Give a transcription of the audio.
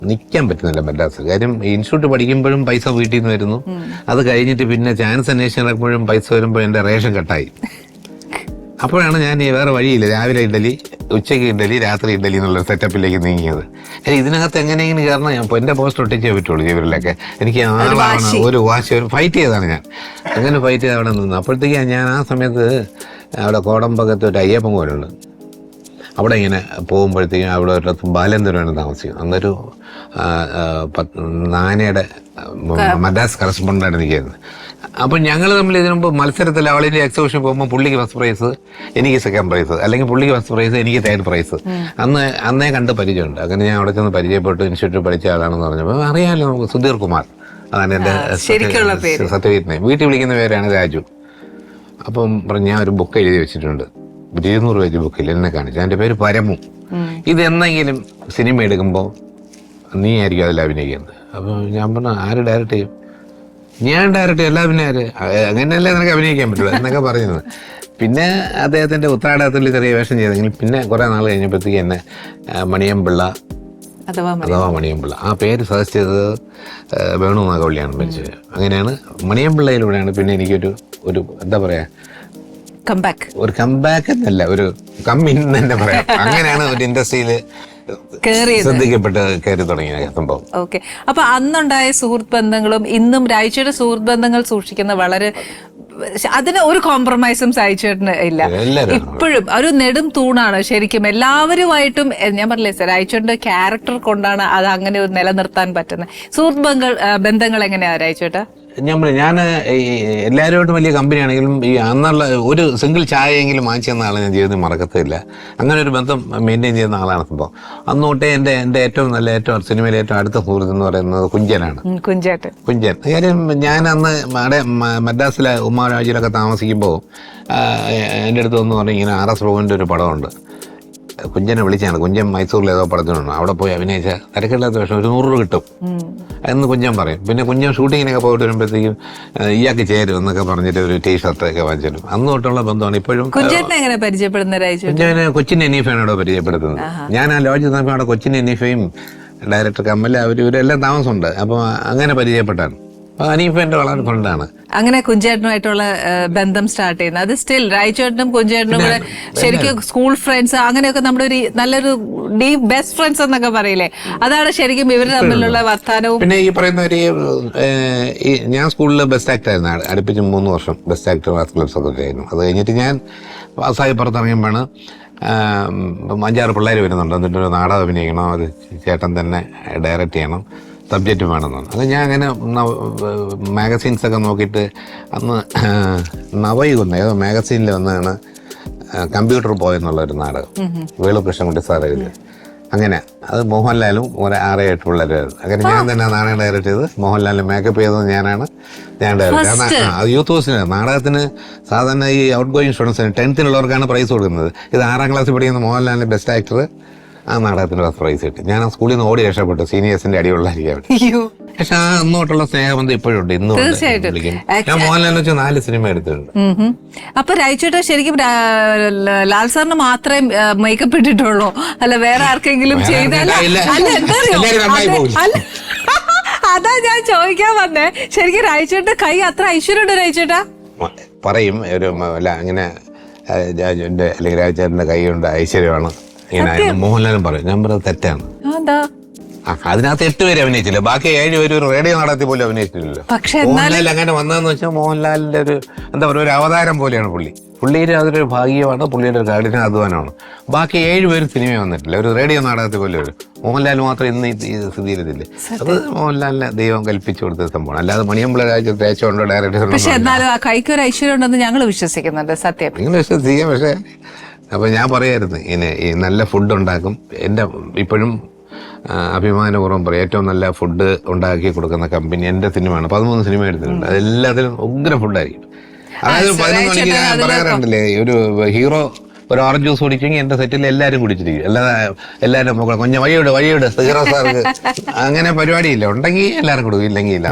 നിൽക്കാൻ പറ്റുന്നില്ല മദ്രാസിൽ. കാര്യം ഇൻസ്റ്റിറ്റ്യൂട്ട് പഠിക്കുമ്പോഴും പൈസ വീട്ടിൽ നിന്ന് വരുന്നു, അത് കഴിഞ്ഞിട്ട് പിന്നെ ചാൻസ് അന്വേഷിച്ച് നടക്കുമ്പോഴും പൈസ വരുമ്പോൾ എൻ്റെ റേഷൻ കട്ടായി. അപ്പോഴാണ് ഞാൻ വേറെ വഴിയില്ല, രാവിലെ ഇഡലി, ഉച്ചയ്ക്ക് ഇഡലി, രാത്രി ഇഡലി എന്നുള്ള സെറ്റപ്പിലേക്ക് നീങ്ങിയത്. ഇതിനകത്ത് എങ്ങനെയെങ്കിലും കാരണം ഞാൻ എൻ്റെ പോസ്റ്റ് ഒട്ടിച്ചേ പറ്റുള്ളൂ ഇവരിലൊക്കെ. എനിക്ക് ആളാണ്, ഒരു വാശി, ഒരു ഫൈറ്റ് ചെയ്താണ് ഞാൻ. അങ്ങനെ ഫൈറ്റ് ചെയ്ത് അവിടെ നിന്ന്. അപ്പോഴത്തേക്ക് ഞാൻ ആ സമയത്ത് അവിടെ കോടമ്പകത്ത് ഒരു അയ്യപ്പൻ കോലുണ്ട്, അവിടെ ഇങ്ങനെ പോകുമ്പോഴത്തേക്കും അവിടെ ഒരിടത്ത് ബാലേന്ദ്രനാണ് താമസിക്കും. അന്നൊരു നാനയുടെ മദ്രാസ് കറസ്പോണ്ടൻ്റാണ് നിൽക്കുന്നത്. അപ്പം ഞങ്ങൾ തമ്മിൽ ഇതിനു മുമ്പ് മത്സരത്തിൽ ഓൾ ഇന്ത്യ എക്സിബിഷൻ പോകുമ്പോൾ പുള്ളിക്ക് ഫസ്റ്റ് പ്രൈസ്, എനിക്ക് സെക്കൻഡ് പ്രൈസ്, അല്ലെങ്കിൽ പുള്ളിക്ക് ഫസ്റ്റ് പ്രൈസ്, എനിക്ക് തേർഡ് പ്രൈസ്. അന്നേ കണ്ട് പരിചയമുണ്ട്. അങ്ങനെ ഞാൻ അവിടെ ചെന്ന് പരിചയപ്പെട്ടു. ഇൻസ്റ്റിറ്റ്യൂട്ട് പഠിച്ച ആളാണെന്ന് പറഞ്ഞപ്പോൾ അറിയാമല്ലോ നമുക്ക്, സുധീർ കുമാർ, അതാണ് എൻ്റെ സത്യവീത് നെയിം. വീട്ടിൽ വിളിക്കുന്ന പേരാണ് രാജു. അപ്പം പറഞ്ഞു ഞാൻ ഒരു ബുക്ക് എഴുതി വെച്ചിട്ടുണ്ട്, 200 പേജ് ബുക്കിൽ എന്നെ കാണിച്ചു. എൻ്റെ പേര് പരമു. ഇതെന്തെങ്കിലും സിനിമ എടുക്കുമ്പോൾ നീ ആയിരിക്കും അതിൽ അഭിനയിക്കുന്നത്. അപ്പോൾ ഞാൻ പറഞ്ഞു ആര് ഡയറക്റ്റ് ചെയ്യും? ഞാൻ ഡയറക്റ്റ് എല്ലാ പിന്നെ ആര്, അങ്ങനെയല്ലേ നിനക്ക് അഭിനയിക്കാൻ പറ്റുള്ളൂ എന്നൊക്കെ പറയുന്നത്. പിന്നെ അദ്ദേഹത്തിൻ്റെ ഉത്രാടത്തിൽ ചെറിയ വേഷം ചെയ്തെങ്കിലും പിന്നെ കുറേ നാൾ കഴിഞ്ഞപ്പോഴത്തേക്ക് എന്നെ മണിയമ്പിള്ള അഥവാ മണിയമ്പിള്ള, ആ പേര് സജസ്റ്റ് ചെയ്തത് വേണു നാഗവള്ളിയാണ് മരിച്ചത്. അങ്ങനെയാണ് മണിയമ്പിള്ളയിലൂടെയാണ് പിന്നെ എനിക്കൊരു എന്താ പറയുക, ഒരു കംബാക്ക് എന്നല്ല, ഒരു കമ്മിൻ തന്നെ പറയാം. അങ്ങനെയാണ് ഒരു ഇൻഡസ്ട്രിയിൽ ശ്രദ്ധിക്കപ്പെട്ട് കയറി തുടങ്ങിയ സംഭവം. ഓക്കെ. അപ്പൊ അന്നുണ്ടായ സുഹൃത്ത് ബന്ധങ്ങളും ഇന്നും രാജേഷിന്റെ സുഹൃത്ത് ബന്ധങ്ങൾ സൂക്ഷിക്കുന്ന വളരെ, അതിന് ഒരു കോംപ്രമൈസും സായിച്ചേട്ടന് ഇല്ല. ഇപ്പോഴും ഒരു നെടും തൂണാണ് ശരിക്കും. എല്ലാവരുമായിട്ടും ഞാൻ പറഞ്ഞില്ലേ സാർ, രാജേഷിന്റെ ക്യാരക്ടർ കൊണ്ടാണ് അത് അങ്ങനെ ഒരു നിലനിർത്താൻ പറ്റുന്നത്. സുഹൃത്ത് ബന്ധങ്ങൾ എങ്ങനെയാ രാജേട്ടാ? ഞാൻ എല്ലാവരുമായിട്ടും വലിയ കമ്പനിയാണെങ്കിലും ഈ അന്നുള്ള ഒരു സിംഗിൾ ചായയെങ്കിലും വാങ്ങിച്ചു തന്ന ആളെ ഞാൻ ജീവിതത്തിൽ മറക്കത്തില്ല. അങ്ങനെ ഒരു ബന്ധം മെയിൻറ്റെയിൻ ചെയ്യുന്ന ആളാണ് സംഭവം. അന്ന് തൊട്ടേ എൻ്റെ ഏറ്റവും നല്ല, ഏറ്റവും സിനിമയിലെ ഏറ്റവും അടുത്ത സുഹൃത്ത് എന്ന് പറയുന്നത് കുഞ്ചനാണ്. കുഞ്ചൻ. കാര്യം ഞാൻ അന്ന് മദ്രാസിലെ ഉമ്മാരാജിയിലൊക്കെ താമസിക്കുമ്പോൾ എൻ്റെ അടുത്ത് ഒന്ന് പറഞ്ഞു, ഇങ്ങനെ RS റോവിൻ്റെ ഒരു പടമുണ്ട്, കുഞ്ചനെ വിളിച്ചാണ്. കുഞ്ചൻ മൈസൂരിൽ ഏതോ പടത്തിനുണ്ട്, അവിടെ പോയി അഭിനയിച്ച തിരക്കില്ലാത്ത വേഷം, ഒരു 100 രൂപ കിട്ടും എന്ന് കുഞ്ചൻ പറയും. പിന്നെ കുഞ്ചൻ ഷൂട്ടിങ്ങിനൊക്കെ പോയിട്ട് വരുമ്പോഴത്തേക്കും ഇയാൾക്ക് ചേരും എന്നൊക്കെ പറഞ്ഞിട്ട് ഒരു ടീഷർട്ട് ഒക്കെ വാങ്ങിച്ചിട്ടും. അന്ന് തൊട്ടുള്ള ബന്ധമാണ് ഇപ്പോഴും. കുഞ്ചനെ കൊച്ചിൻ എനീഫയാണ് അവിടെ പരിചയപ്പെടുത്തുന്നത്. ഞാൻ ആ ലോഡ്ജ് ചെന്നപ്പോൾ അവിടെ കൊച്ചിൻ എനീഫയും ഡയറക്ടർ കമ്മൽ ഇവരെല്ലാം താമസമുണ്ട്. അപ്പോൾ അങ്ങനെ പരിചയപ്പെട്ടാണ്. അനീഫന്റെ വളരെ ഫ്രണ്ടാണ്. അങ്ങനെ കുഞ്ചേട്ടനുമായിട്ടുള്ള ബന്ധം സ്റ്റാർട്ട് ചെയ്യുന്നത്. അത് സ്റ്റിൽ രാജേട്ടനും കുഞ്ചേട്ടനും കൂടെ ശരിക്കും സ്കൂൾ ഫ്രണ്ട്സ്, അങ്ങനെയൊക്കെ നമ്മുടെ ഒരു നല്ലൊരു ഡീപ് ബെസ്റ്റ് ഫ്രണ്ട്സ് എന്നൊക്കെ പറയില്ലേ, അതാണ് ശരിക്കും ഇവർ തമ്മിലുള്ള വർത്താനവും. പിന്നെ ഈ പറയുന്ന ഒരു ഞാൻ സ്കൂളിൽ ബെസ്റ്റ് ആക്ടർ ആയിരുന്നു, അടുപ്പിച്ച് 3 വർഷം ബെസ്റ്റ് ആക്ടർ ക്ലബ് സെക്രട്ടറി ആയിരുന്നു. അത് കഴിഞ്ഞിട്ട് ഞാൻ പാസ്സായി പുറത്തിറങ്ങിയപ്പോഴാണ് 5-6 പിള്ളേർ വരുന്നുണ്ട്, എന്നിട്ട് ഒരു നാടകം അഭിനയിക്കണം, അത് ചേട്ടൻ തന്നെ ഡയറക്റ്റ് ചെയ്യണം, സബ്ജക്റ്റ് വേണമെന്നാണ്. അത് ഞാൻ അങ്ങനെ മാഗസീൻസൊക്കെ നോക്കിയിട്ട് അന്ന് നവയുഗം ഏതോ മാഗസീനിൽ വന്നതാണ് കമ്പ്യൂട്ടർ ബോയ് എന്നുള്ളൊരു നാടകം, വേളു കൃഷ്ണൻകുട്ടി സാർ എഴുതിയത്. അങ്ങനെ അത് മോഹൻലാലും 6-7 പിള്ളേരായിരുന്നു. അങ്ങനെ ഞാൻ തന്നെ നാടകം ഡയറക്റ്റ് ചെയ്ത് മോഹൻലാലിന് മേക്കപ്പ് ചെയ്തത് ഞാനാണ്. ഞാൻ ഡയറക്റ്റ്. അത് യൂത്ത് ഹോസ്റ്റലിന് നാടകത്തിന് സാധാരണ ഈ ഔട്ട് ഗോയിങ് സ്റ്റുഡൻസിന് 10th പ്രൈസ് കൊടുക്കുന്നത്. ഇത് 6ാം ക്ലാസ്സിൽ പഠിക്കുന്ന മോഹൻലാലിന്റെ ബെസ്റ്റ് ആക്ടർ ആ നാടകത്തിന് ഫസ്റ്റ് പ്രൈസ് കിട്ടി. ഞാൻ ആ സ്കൂളിൽ നിന്ന് ഓടി രക്ഷപ്പെട്ടു, സീനിയേഴ്സിന്റെ അടിയുള്ളായിരിക്കും. പക്ഷെ ആ അന്നോട്ടുള്ള സ്നേഹബന്ധം ഇപ്പോഴും ഉണ്ട്. ഇന്നും ഞാൻ മോഹൻലാലിനെ വെച്ച് 4 സിനിമ എടുത്തിട്ടുണ്ട്. അപ്പൊ രാജേട്ടാ ശരിക്കും ലാൽ സാറിന് മാത്രമേ മേക്കപ്പ് ഇട്ടിട്ടുള്ളൂ, അല്ല വേറെ ആർക്കെങ്കിലും ചെയ്താൽ? അതാ ഞാൻ ചോദിക്കാൻ വന്നേ. ശരിക്കും രാജേട്ടന്റെ കൈ അത്ര ഐശ്വര്യമുണ്ട് രാജേട്ടാ? പറയും ഒരു അങ്ങനെ രാജുവിന്റെ അല്ലെങ്കിൽ രാജേട്ടന്റെ കൈ കൊണ്ട് ഐശ്വര്യമാണ് ഇങ്ങനെ മോഹൻലാലും പറയും. ഞാൻ പറഞ്ഞത് തെറ്റാണ്. അതിനകത്ത് 8 പേര് അഭിനയിച്ചില്ല, ബാക്കി 7 പേര് ഒരു റേഡിയോ നാടകത്തിൽ പോലും അഭിനയിച്ചില്ലല്ലോ. മോഹൻലാൽ അങ്ങനെ വന്നതെന്ന് വെച്ചാൽ മോഹൻലാലിന്റെ ഒരു എന്താ പറയുക, ഒരു അവതാരം പോലെയാണ് പുള്ളിയുടെ അതൊരു ഭാഗ്യമാണ്, പുള്ളിയുടെ ഒരു കഠിന അധ്വാനമാണ്. ബാക്കി 7 പേര് സിനിമ വന്നിട്ടില്ല, ഒരു റേഡിയോ നാടകത്തിൽ പോലും ഒരു മോഹൻലാൽ മാത്രം ഇന്ന് ഈ സ്ഥിതിയിലെത്തില്ലേ. അത് മോഹൻലാലിനെ ദൈവം കൽപ്പിച്ചു കൊടുത്ത സംഭവമാണ്, അല്ലാതെ മണിയമ്പിള്ള രാജേച്ചോണ്ടോ ഡയറക്ടർ. പക്ഷെ എന്നാലും ആ കൈക്കൊരു ഐശ്വര്യം ഉണ്ടെന്ന് ഞങ്ങൾ വിശ്വസിക്കുന്നുണ്ട്. സത്യം നിങ്ങൾ വിശ്വസിക്കാം. പക്ഷെ അപ്പൊ ഞാൻ പറയായിരുന്നു, ഇങ്ങനെ ഈ നല്ല ഫുഡ് ഉണ്ടാക്കും. എൻ്റെ ഇപ്പോഴും അഭിമാനപൂർവ്വം പറയും, ഏറ്റവും നല്ല ഫുഡ് ഉണ്ടാക്കി കൊടുക്കുന്ന കമ്പനി എൻ്റെ സിനിമയാണ്. 13 സിനിമ എടുത്തിട്ടുണ്ട്, അതെല്ലാത്തിലും ഉഗ്ര ഫുഡായിരിക്കും. അതായത് 11 മണിക്ക് ഞാൻ പറയാറുണ്ടല്ലേ, ഒരു ഹീറോ ഒരു ഓറഞ്ച് ജ്യൂസ് കുടിച്ചെങ്കിൽ എൻ്റെ സെറ്റിൽ എല്ലാവരും കുടിച്ചിരിക്കും. എല്ലാവരും കൊഞ്ഞ വഴിയോട് ഹീറോ സാർക്ക് അങ്ങനെ പരിപാടിയില്ല. ഉണ്ടെങ്കിൽ എല്ലാവരും കൊടുക്കും, ഇല്ലെങ്കിൽ ഇല്ല.